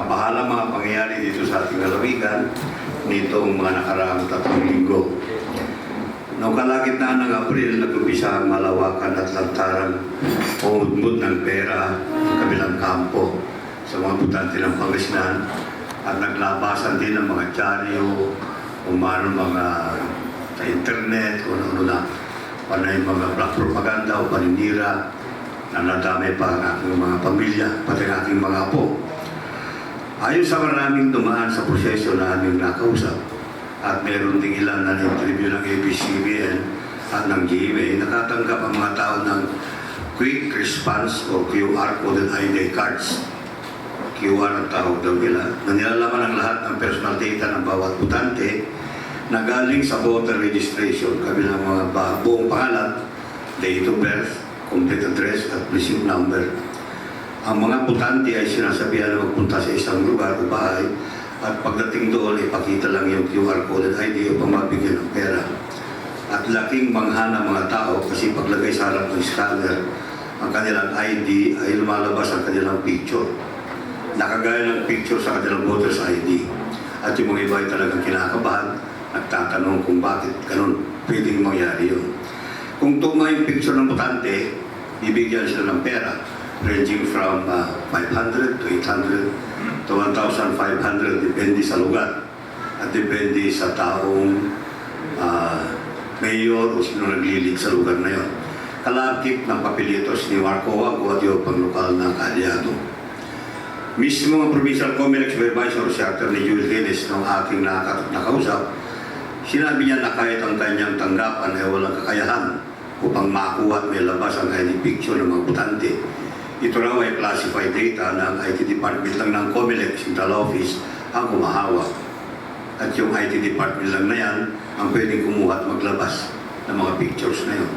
makabahalang mga pangyayari dito sa ating lalawigan nitong mga nakaraang 3 linggo. Noong kalagitnaan ng Abril, nag-umpisa ang malawakan at lantarang pumudmod ng pera sa kabilang kampo sa mga butante ng Pangasinan at naglabasan din ng mga dyaryo, umano mga sa internet, kung ano na, panay mga black propaganda o paninira na nadami pa ang aking mga pamilya, pati ang aking mga apo. Ayon sa maraming dumaan sa proseso na aming nakausap, at meron ding ilan na na-interview ng ABS-CBN at ng GMA, nakatanggap ang mga tao ng Quick Response o QR Coded ID Cards. QR ang tawag daw nila, na nilalaman ang lahat ng personal data ng bawat butante na galing sa voter registration, kabilang mga buong pangalan, date of birth, complete address at precinct number. Ang mga butante ay sinasabihan na magpunta sa isang lugar o bahay at pagdating doon, ipakita lang yung QR coded ID upang mabigyan ng pera. At laking mangha ng mga tao kasi paglagay sa harap ng scanner, ang kanilang ID ay lumalabas ang kanilang picture. Nakagaya ng picture sa kanilang voter's ID. At yung mga iba ay talagang kinakabahan, nagtatanong kung bakit ganun pwedeng mangyari yun. Kung tugma yung picture ng botante, bibigyan sila ng pera ranging from 500 to 800 to 1,500 depende sa lugar at depende sa taong mayor o sino naglilig sa lugar na yon. Kalakip ng papelitos ni Marco Wago at yung panglokal na kaalyado. Mismo ang Provincial Comelec Supervisor si Atty. Jules Dennis nung aking nakausap, sinabi niya na kahit ang kanyang tanggapan ay walang kakayahan upang makuha at may labas ang ID picture ng mga butante. Ito raw ay classified data ng IT Department lang ng Comelec Central Office ang kumahawak. At yung IT Department lang na yan ang pwedeng kumuha at maglabas ng mga pictures na yun.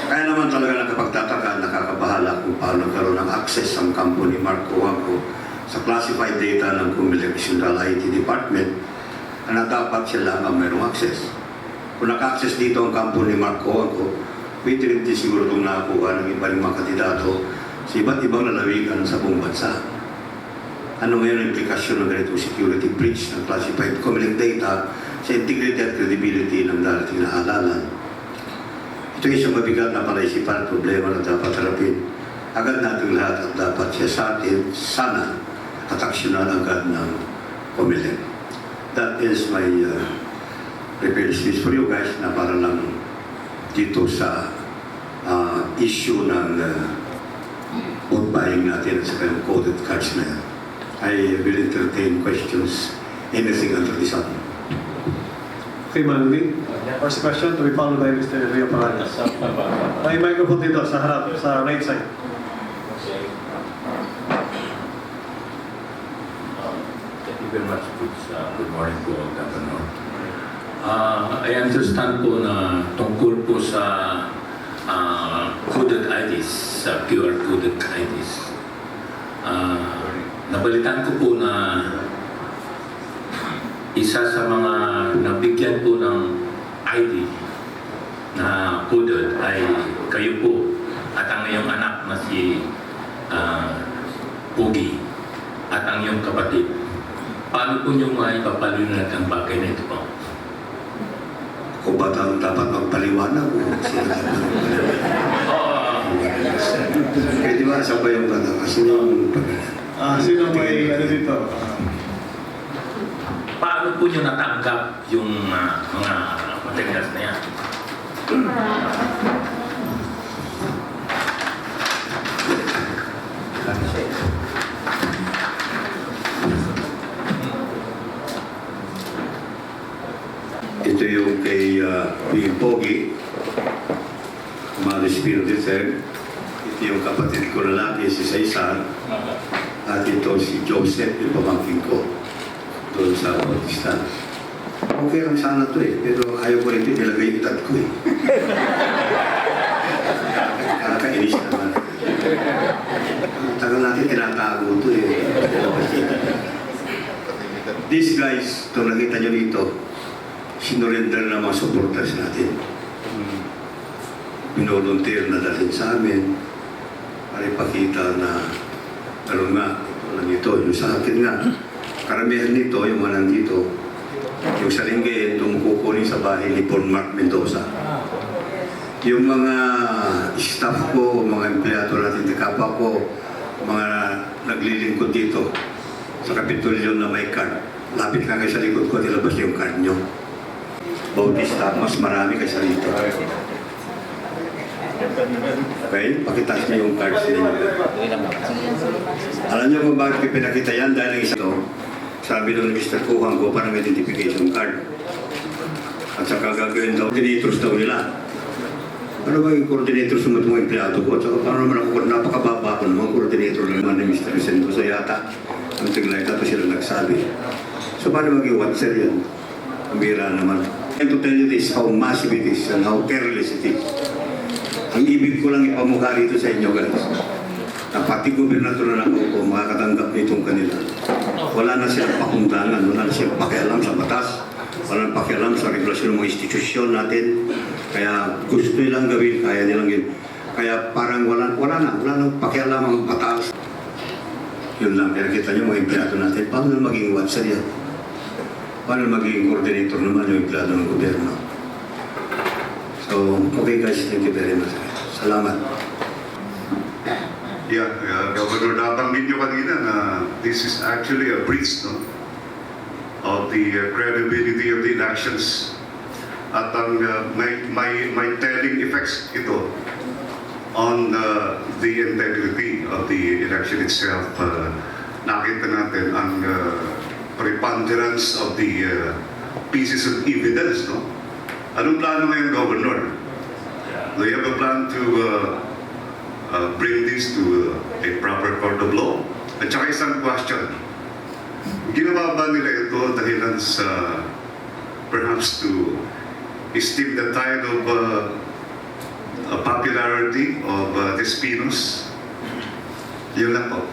Kaya naman talaga nakapagtataka, nakakabahala kung paano nagkaroon ng access ang kampo ni Marco Wago sa classified data ng Comelec Central IT Department na dapat siya lang ang mayroong access. Kung naka-access dito ang kampo ni Marco Wago, pwede rin siguro itong nakuha ng iba rin mga kandidato sa iba't ibang lalawigan sa buong bansa. Ano ngayon ang implikasyon ng ganitong security breach ng classified Comelec data sa integrity at credibility ng darating na halalan? Ito ay isang mabigat na palaisipan at problema na dapat harapin agad nating lahat at dapat siya sa atin sana at aksyonan agad ng Comelec. That is my prepared speech for you guys na para lang dito sa issue ng vote buying natin at sa kayong coded cards na yan. I will entertain questions, anything under the sun. Okay, Mandy. First question to be followed by Mr. Rio Paradas. May microphone dito sa harap, sa right side. Thank you very much. Good morning po, Governor. I understand po na tungkol po sa coded IDs, sa QR coded IDs. Nabalitan ko po na isa sa mga nabigyan po ng ID na coded ay kayo po at ang iyong anak na si Pogi at ang iyong kapatid. Paano po nyo maipapaliwanag ang bagay na ito po? Kung ba't ang dapat magpaliwanag o sila dapat magpaliwanag? Pwede ba sa ba yung tanong? Sino ang pagkakas? Sino may ano dito? Paano po nyo natanggap yung mga materials na yan? Ito yung kay Pogi, Maris Pirdicer. Ito yung kapatid ko lalaki, si Cesar. At ito si Joseph, yung pamangkin ko doon sa Bautista. Okay lang sana to pero ayaw ko rin nilagay yung itat ko Nakakainis naman. Tagal natin tinatago to These guys, ito nakita nyo dito, sinurrender na mga supporters natin. Binolunteer na dalhin sa amin para ipakita na gano'n nga, lang ito. Yung sa akin nga, karamihan nito, yung mga nandito, yung sa Lingayen, tumukukunin sa bahay ni Paul Mark Mendoza. Yung mga staff ko, mga empleyado natin, kapwa ko, mga naglilingkod dito sa Kapitolyo na may card. Lapit lang kayo sa likod ko, nilabas yung card nyo. Bautista, mas marami kayo sa rito. Okay, pakitaas niyo yung cards ninyo. Alam niyo kung bakit ko pinakita yan? Dahil ang isa ito, sabi doon ni Mr. Kuhang ko, parang identification card. At saka gagawin daw, coordinators daw nila. Ano ba yung coordinators ng mga empleyado ko? At saka paano naman ako, napakababa ko naman, coordinator naman ni Mr. Sendoza yata. Ang tingnan ito sila nagsabi. So paano maging watcher yan? Ang bira naman. And to tell you this, how massive it is and how careless it is. Ang ibig ko lang ipamukha rito sa inyo, guys. Na pati gobernador na ako, makakatanggap nitong kanila. Wala na silang pakundangan, wala na silang pakialam sa batas, wala na pakialam sa regulasyon ng mga institusyon natin. Kaya gusto nilang gawin, kaya nilang gawin. Kaya parang wala nang pakialam ang batas. Yun lang, kaya kita nyo mga empleyado natin, paano na maging watcher yan? Paano maging coordinator naman yung empleyado ng gobyerno? So, okay guys, thank you very much. Salamat. Yeah, Governor, nabanggit nyo kanina na this is actually a breach, no, of the credibility of the elections. At ang may telling effects ito on the integrity of the election itself. Nakita natin ang preponderance of the pieces of evidence, no? Anong plano ngayon, Governor? Do you have a plan to bring this to a proper court of law? At saka isang question, ginawa ba nila ito dahilan sa perhaps to steal the tide of popularity of Despinos? Yun lang po.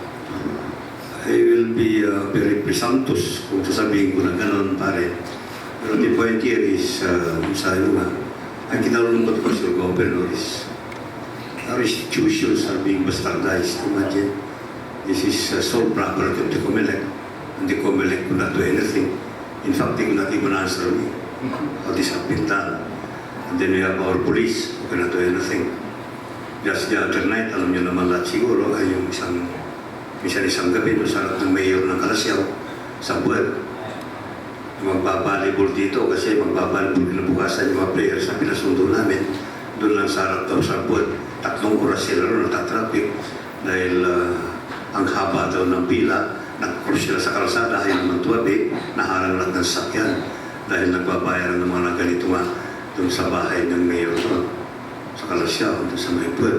I will be very presumptuous kung sasabihin ko na gano'n, pare. Pero the point here is, sabi nga, ang kinalulungkot ko sa governor is our institutions are being bastardized. Imagine, this is sole property of the COMELEC, and the COMELEC could not do anything. In fact, they could not even answer me how this has been done. And then we have our police who cannot do anything. Just the other night, alam niyo naman lahat siguro, ay yung isang gabi doon sa harap ng mayor ng Kalasyaw sa buwan. Magbabalibol dito kasi magbabalibol kinabukasan yung mga players na pinasundo namin. Doon lang sa harap daw sa buwan. 3 oras sila rin natatraffic dahil ang haba daw ng pila. Nag-cross sila sa kalsada, ayaw naman tuwabi, naharang lang ng sakyan dahil nagbabayaran ng mga ganito nga doon sa bahay ng mayor doon sa Kalasyaw, doon sa may buwan.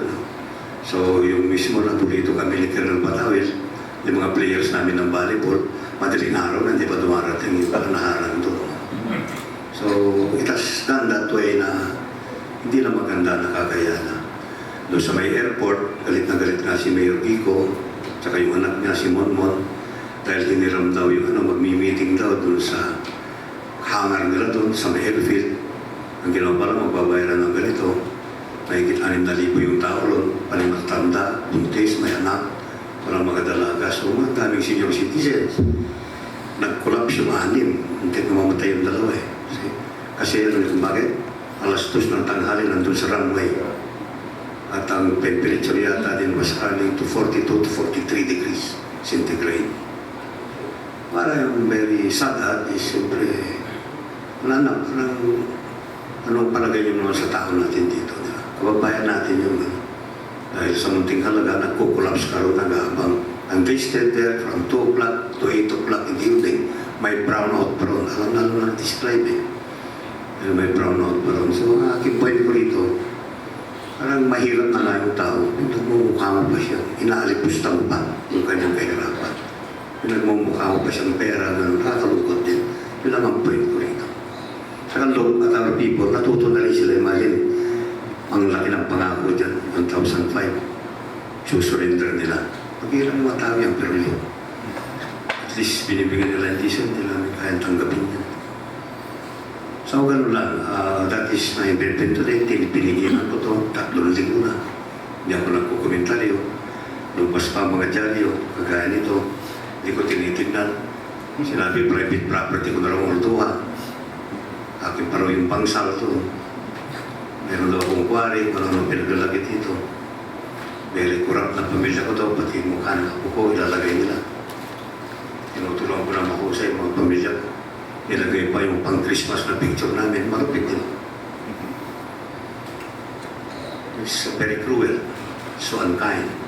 So yung mismo na dito kami ni Colonel Batawil, yung mga players namin ng volleyball, madaling araw na hindi pa dumarating yung parang naharang doon. So it has done that way na hindi na maganda, nakakaya na. Doon sa may airport, galit na galit nga si Mayor Kiko, tsaka yung anak niya si Monmon, dahil hiniram daw yung magmi-meeting daw doon sa hangar nila doon sa may airfield. Ang ginawa pala, magbabayaran ng ganito. Mahigit 6,000 yung tao ron, palimatanda, buntis, may anak, walang mga dalaga. So, mga daming senior citizens. Nag-collapse yung 6, hindi namamatay yung 2 eh. Kasi ano kung bakit? Alas 2 ng tanghali nandun sa runway. At ang temperature yata din was running to 42 to 43 degrees centigrade. Para yung very sad is siyempre, wala na, anong palagay nyo naman sa tao natin dito? Kababayan natin yung dahil sa munting halaga, nagko-collapse ka rin nag-aabang. And they stayed there from 2 o'clock to 8 o'clock in the evening. May brownout pa ron. Alam na describe eh. Pero may brownout pa ron. So, ang aking point ko rito, parang mahirap na nga yung tao. Nagmumukha mo pa siya. Inaalipus mo pa yung kanyang kahirapan. Nagmumukha mo pa siyang pera na nakakalungkot din. Yun lang ang point ko rito. Saka look at our people, natuto na rin sila. Imagine, ang laki ng pangako dyan, 1,005. Susurrender nila. Pag-ilang mga tao yan, pero yun. At least binibigyan nila hindi siya, hindi namin kayang tanggapin yan. So, gano'n lang. That is my event today. Pinigyan ko ito. 3 linggo na. Hindi ako nagkukomentaryo. Lumpas pa mga dyaryo, kagaya nito. Hindi ko tinitignan. Sinabi, private property ko na raw ultuha. Akin pa raw yung pangsal to. Meron daw akong quarry, kung ano pinaglalagay dito. Very corrupt na pamilya ko daw, pati yung mukha ng apo ko, ilalagay nila. Tinutulungan ko na mahusay yung mga pamilya ko. Nilagay pa yung pang-Christmas na picture namin, marupit nila. It's very cruel, so unkind.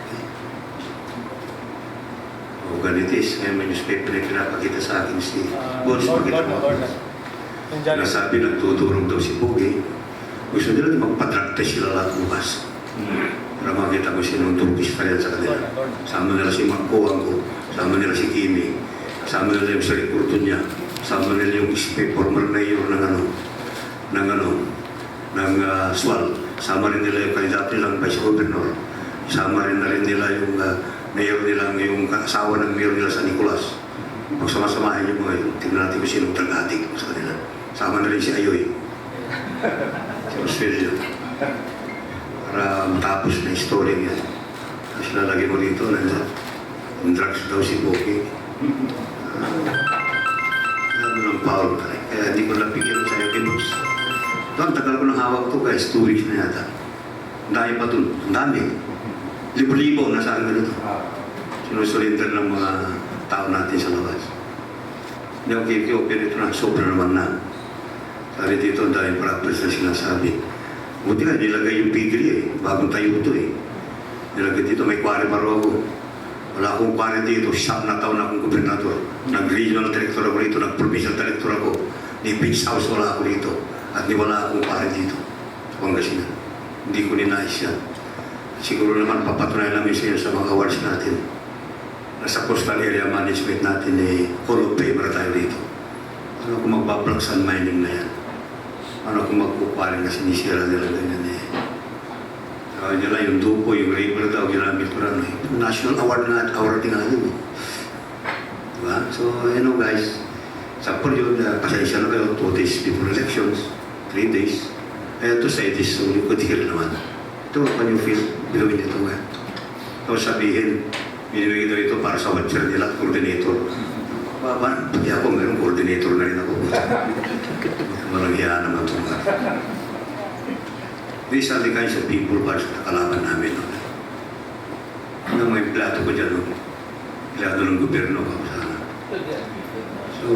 O ganito is, ngayon may newspaper na pinapakita sa akin si Boris Pagkita. Nasabi, nagtuturong daw si Pogi. Gusto nila na magpa-drug test sila lahat bukas. Para makita ko sinong Turkish pa yan sa kanila. Sama nila si Marco Angko, sama nila si Kimi, sama nila yung sa reporto niya, sama nila yung former mayor ng SWAL. Sama rin nila yung kandidato nilang vice governor. Sama rin na rin nila yung mayor nilang, yung asawa ng mayor nila sa Nicolas. Pagsama-samahin yung mga yun, tingnan natin kung sinong tagatik sa kanila. Sama na rin si Ayoy. Si Australia. Para matapos na story yan. Tapos lalagay mo dito na yung drugs daw si Boki. Ano ng power tayo. Kaya hindi ko napigyan sa iyo kinus. Ang tagal ko ng hawak to guys, 2 weeks na yata. Ang dami pa dun. Ang dami. Libo-libo nasa akin ganito. Sinusurrender ng mga tao natin sa labas. Hindi ako kiki-open ito na. Sobra naman na. Sabi dito, ang daming practice na sinasabi. Buti nga, nilagay yung pigri eh. Bagong tayo ito eh. Nilagay dito, may quarry pa rin ako. Wala akong quarry dito. 7 na taon na akong gobernador. Nag-regional director ako dito. Nag-provincial director ako. Ni beach house wala ako dito. At ni wala akong quarry dito. Sa Pangasinan. Hindi ko ninais yan. Siguro naman papatunayan namin sa inyo sa mga awards natin. Nasa coastal area management natin eh, Hall of Famer tayo dito. Ano kung magbablocks and mining na yan? Ano kung magkukwari na sinisira nila ganyan eh. Sabi nila yung dupo, yung river daw, ginamit ko rin. National award na at awarding nga yun. Diba? So, you know guys, sa period, pasensya na kayo, 2 days before elections, 3 days. I had to say this, so you could hear naman. Ito, when you feel, bilawin ito nga. Tapos sabihin, binibigay daw ito para sa watcher nila, coordinator. Pati ako, mayroong coordinator na rin ako. Walang hiya naman ito. These are the kinds of people para sa kalaban namin. Ano mga empleyado ko dyan, empleyado ng gobyerno ako sana. So,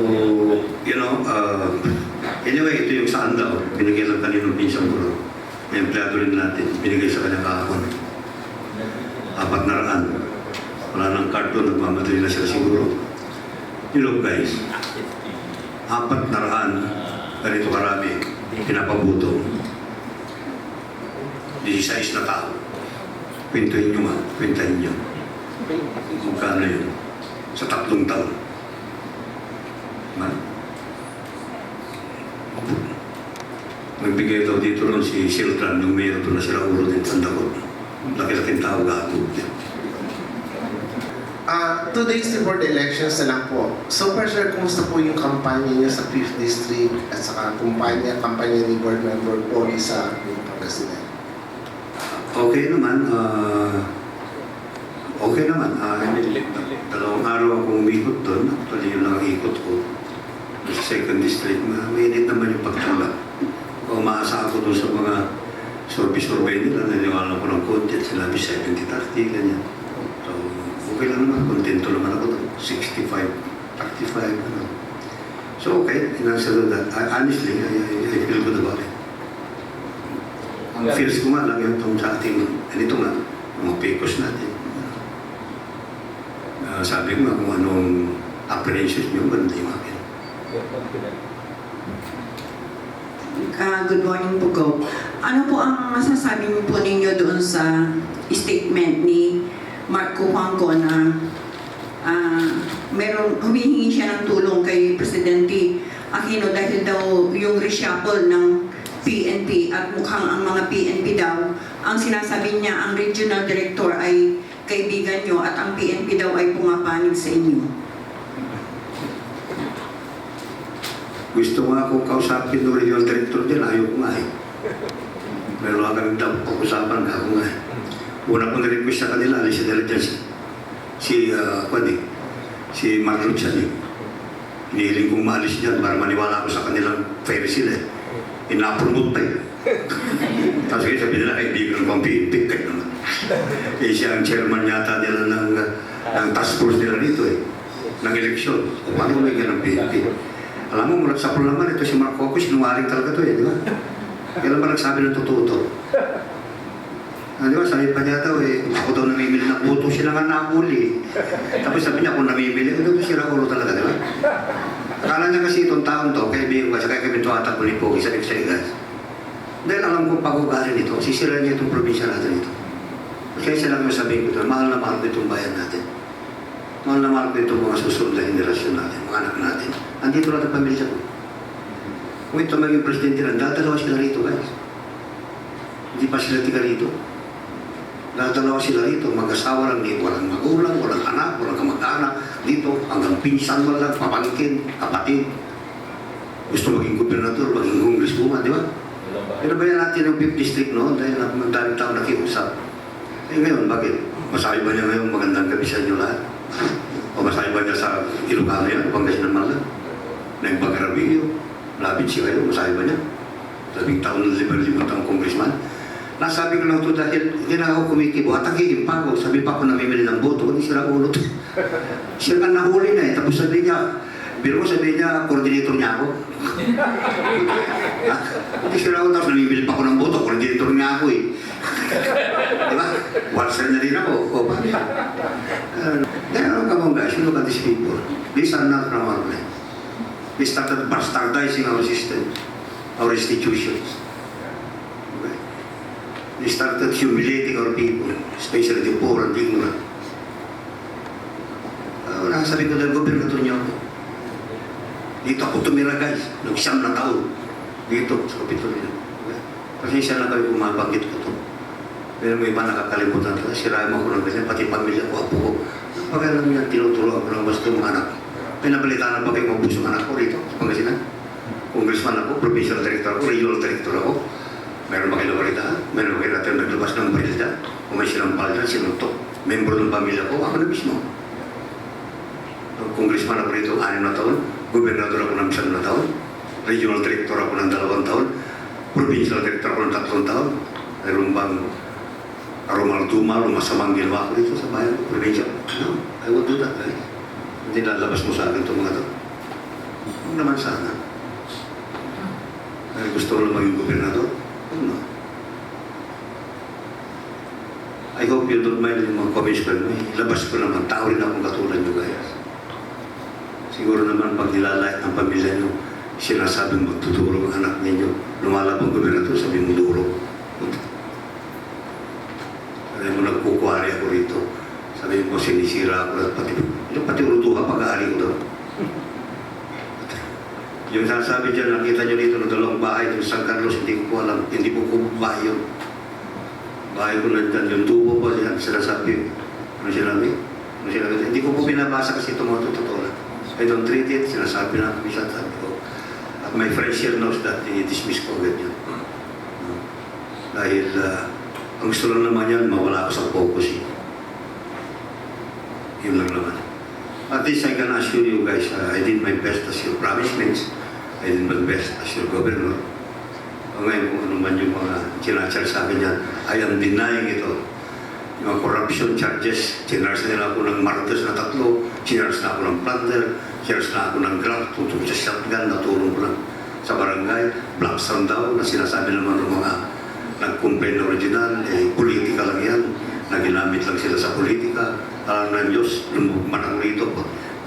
you know, anyway, ito yung saan daw, binigay lang kaninong pinsang ko. May empleyado rin natin, binigay sa kanya kahapon. 400. Wala nang karton, nagmamadali na sila siguro. You know guys, 400, ganito karami, pinapabuto. 16 na tao. Pintuin nyo nga, pintahin nyo. Magkano yun? Sa 3 taon. Nagbigay daw dito ron si Siltran, yung mayor doon na sila ulo din, tanda ko. Laki-laking tao gato. 2 days before the elections na lang po. So far, sir, kumusta po yung kampanya niyo sa 5th District at saka kampanya ni Board Member Poli sa Pangasinan? Okay naman. Okay naman. 2 araw akong umikot doon. Actually, yun lang ang ikot ko. Sa 2nd District, mainit naman yung pagtala. Kung umaasa ako doon sa mga survey nila, naniwala ko ng content, sinabi 70-30, ganyan. So, okay lang naman, kontento naman ako doon. 65-35, ano. So, okay, in answer to that, honestly, I feel good about it. Ang feels ko nga lang yung itong sa ating, ganito nga, mga pekos natin. Sabi ko nga kung anong apprehensions nyo, ganda yung akin. Good morning po, Go. Ano po ang masasabi niyo po ninyo doon sa statement ni Marco Juanco na humihingi siya ng tulong kay Presidente Aquino dahil daw yung reshuffle ng PNP at mukhang ang mga PNP daw, ang sinasabi niya, ang regional director ay kaibigan nyo at ang PNP daw ay pumapanig sa inyo. Gusto nga akong kausapin ng regional director din, ayaw ko nga eh. Pero kami daw pag-usapan ka ako nga eh. Una kong na-request sa kanila, alis sa diligence. Si si Marlon Channing. Hinihiling kong maalis dyan para maniwala ako sa kanilang fairy sila eh. Ina-promote pa eh. Tapos kaya sabi nila, kaibigan ko ang PNP. Kaya naman. Eh siya ang chairman yata nila ng task force nila dito eh. Ng eleksyon. Kung paano may ganang PNP? Alam mo, mula sa naman, ito si Mark Coco, sinungaling talaga to eh, di ba? Kailan ba nagsabi ng totoo to? Di ba, sabi pa niya daw eh, ako daw namimili ng boto, sila nga nahuli. Tapos sabi niya, kung namimili, ano ba sila ulo talaga, di ba? Akala niya kasi itong taon to, kaibigan ko, sa kaya kami ito atak ko ni Pogi, sabi ko sa guys. Dahil alam kong pag-ugali nito, sisira niya itong probinsya natin ito. Kaya sila kami sabihin ko ito, mahal na mahal ko itong bayan natin. Mahal na mahal ko itong mga susunod na henerasyon natin, mga anak natin. Andito lang ang pamilya ko. Kung ito maging presidente lang, dadalawa sila rito guys. Hindi pa sila tiga rito. Dadalawa sila rito, mag-asawa lang dito, walang magulang, walang anak, walang kamag-anak, dito, hanggang pinsan mo lang, papangkin, kapatid. Gusto maging gobernador, maging congresswoman, di ba? Pero ba yan natin yung 5th district noon, dahil daming tao nakiusap. Eh ngayon, bakit? Masabi ba niya ngayon magandang gabi sa inyo lahat? O masabi ba niya sa Ilocano yan, Pangasinan man lang? Nagbagarabinyo, labit siya kayo, masabi ba niya? 10 taon na 5,000 taong congressman. Nasabi ko lang ito dahil hindi na ako kumikibo at nagiging pa ako. Sabi pa ako namimili ng boto, hindi sila ulo. Siya nga nahuli na eh. Tapos sabi niya, biro ko sabi niya, coordinator niya ako. Ha? Hindi sila ulo. Tapos namimili pa ako ng boto, coordinator niya ako eh. Diba? Walser na rin ako. O ba? Then ano ka mga guys, you look at these people. These are not normal men. They started bastardizing our system, our institutions. They started humiliating our people, especially the poor and the ignorant. Sabi ko dahil gobernador niyo ako. Dito ako tumira guys, ng 9 na taon. Dito sa Kapitolyo. Kasi siya lang kami bumabanggit ko to. Pero may iba nakakalimutan ko. Sirahin mo ako ng ganyan, pati pamilya ko, apo ko. Pagkalang yan, tinuturo ako ng gusto mga anak. Pinabalitaan na ba kayo mabusong anak ko rito sa Pangasinan? Congressman ako, provincial director ako, regional director ako. Meron ba kayo nabalita? Meron ba kayo natin naglabas ng baril dyan? Kung may sinampal dyan, sinuntok. Membro ng pamilya ko, ako na mismo. Congressman ako rito, 6 na taon. Gobernador ako ng 7 na taon. Regional director ako ng 2 taon. Provincial director ako ng 3 taon. Meron bang arumal-tumal o masamang ginawa ko dito sa bayan ko? Provincial. No, I would do that. Eh? Hindi lalabas mo sa akin itong mga ito. Huwag naman sana. Dahil gusto ko lang maging gobernador. No. I hope you don't mind yung mga comments ko. Labas ko naman, tao rin akong katulad nyo guys. Siguro naman pag nilalait ng pamilya nyo, sinasabing magtuturo ang anak ninyo. Lumalabang gobernador, sabi mo duro. Sabi mo nagkukuhari ako rito. Sabi mo sinisira ako. Pati urutuha pag-aari ko daw. Yung sasabi dyan, nakita nyo dito ng 2 bahay yung San Carlos, hindi ko alam, hindi ko bahay yun. Bahay ko nandyan, yung tubo po yan, sinasabi. Ano sinabi? Ano sinabi? Hindi ko po binabasa kasi ito mga totoo lang. I don't treat it, sinasabi na kami siya, sabi ko. At my friend here knows that, i-dismiss ko agad yan. Dahil, ang gusto lang naman yan, mawala ako sa focus. Yun lang naman. At least I can assure you guys, I did my best as your promised. I did my best as your governor. Ngayon kung ano man yung mga sinachar sa akin yan, I am denying ito. Yung mga corruption charges, sinars na nila ako ng martyrs na 3, sinars na ako ng plunder, sinars na ako ng graft, tutulong sa shotgun, natulong ko lang sa barangay, black sound daw, na sinasabi naman ng mga nag-complain na original, politika lang yan, na ginamit lang sila sa politika. Alam ng Diyos, lumugman ako rito.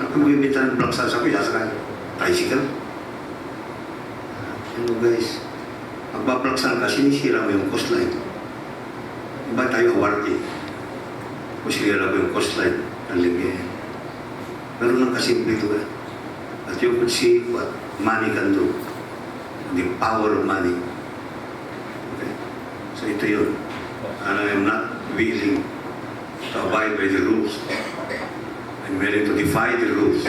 Ano kung mag-ibita ng black sound sa akin, sasakay, tricycle. Ano guys, magbablock sound ka, sinisira mo yung coastline. Iba tayo awarded. Kung sinira mo yung coastline, ang lingin. Pero lang kasimple ito eh. At you could see what money can do. The power of money. Okay? So ito yun. And I am not willing to abide by the rules. I'm willing to defy the rules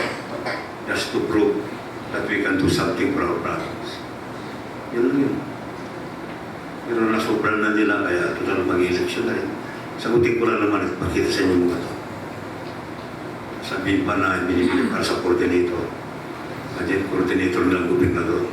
just to prove that we can do something for our province. Yun lang yun. Pero nasobran na nila kaya total mag-eleksyon na rin. Sagutin ko lang naman at pakita sa inyo mga ito. Sabi sabihin pa na binibili para sa coordinator. At yung coordinator ng gobernador.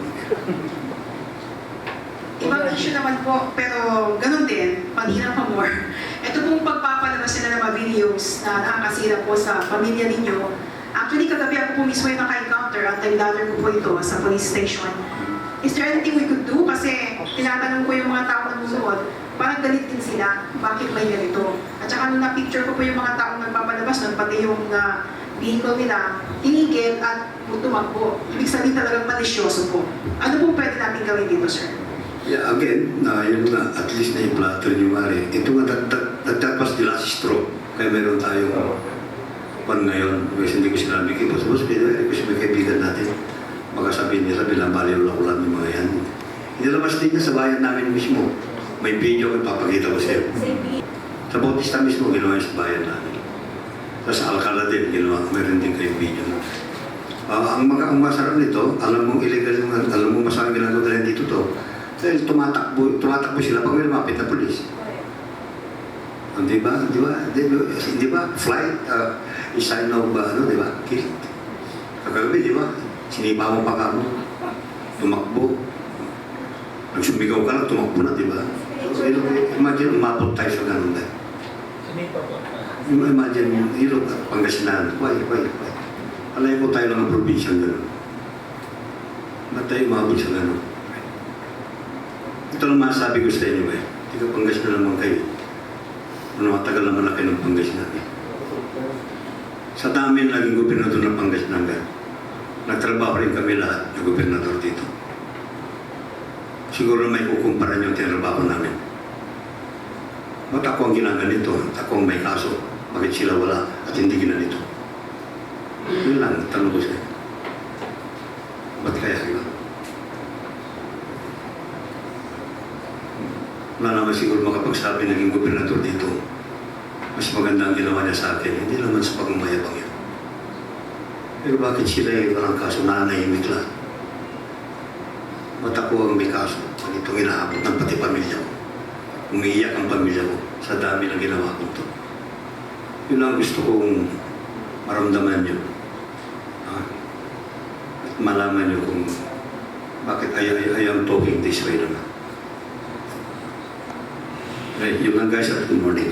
Ibang issue naman po, pero ganun din, panina pa more. Ito pong pagpapalabas nila ng mga videos na nakakasira po sa pamilya ninyo. Actually, kagabi ako po mismo yung naka-encounter at nag-gather ko po ito sa police station. Is there anything we could do? Kasi tinatanong ko yung mga tao na nanonood, parang galit din sila, bakit may ganito? At saka nung na-picture ko po yung mga taong nagpapalabas nun, pati yung vehicle nila, tinigil at tumakbo. Ibig sabihin talagang malisyoso po. Ano po pwede natin gawin dito, sir? Yeah, again, yun nga, at least na i-platter yung mali. Ito nga, that was the last straw. Kaya meron tayong pan ngayon. Kasi hindi ko sinabi kay Boss Boss, kasi may kaibigan natin. Baka sabihin nila, binabaliw lang ulan yung mga yan. Inilabas din niya sa bayan namin mismo. May video ko ipapakita ko sa'yo. Sa Bautista mismo, ginawa sa bayan namin. Sa Alcala din, ginawa. Meron din kayong video na. Ang masarap nito, alam mong illegal yung, alam mong masamang ginagawa nila dito to. Dahil tumatakbo sila pag may lumapit na polis. Di ba? Flight is sign of, di ba? Kill. Kagabi, di ba? Sinipa mo pa ka mo. Tumakbo. Nagsumigaw ka lang, tumakbo na, di ba? So, imagine, umabot tayo sa ganun tayo. Imagine, ilog at Pangasinan. Why? Alay ko tayo lang ang probinsya gano'n. Ba't tayo umabot sa gano'n? Ito lang masasabi ko sa inyo eh. Tiga Pangasinan naman kayo. Matagal naman na kayo ng Pangasinan eh. Sa dami naging gobernador ng Pangasinan ka, nagtrabaho rin kami lahat ng gobernador dito. Siguro may kukumpara nyo ang tinrabaho namin. Ba't ako ang ginaganito? At ako ang may kaso. Bakit sila wala at hindi ginanito? Yun lang, tanong ko sa'yo. Ba't kaya sila? Wala naman siguro makapagsabi naging gobernador dito. Mas maganda ang ginawa niya sa akin. Hindi naman sa pagmamayabang yun. Pero bakit sila walang kaso? Nananahimik lang. Ba't ako ang may kaso? Itong inaabot ng pati pamilya ko. Umiiyak ang pamilya ko sa dami ng ginawa ko ito. Yun lang gusto kong maramdaman nyo. At malaman nyo kung bakit I am talking this way naman. Right, yun lang guys at good morning.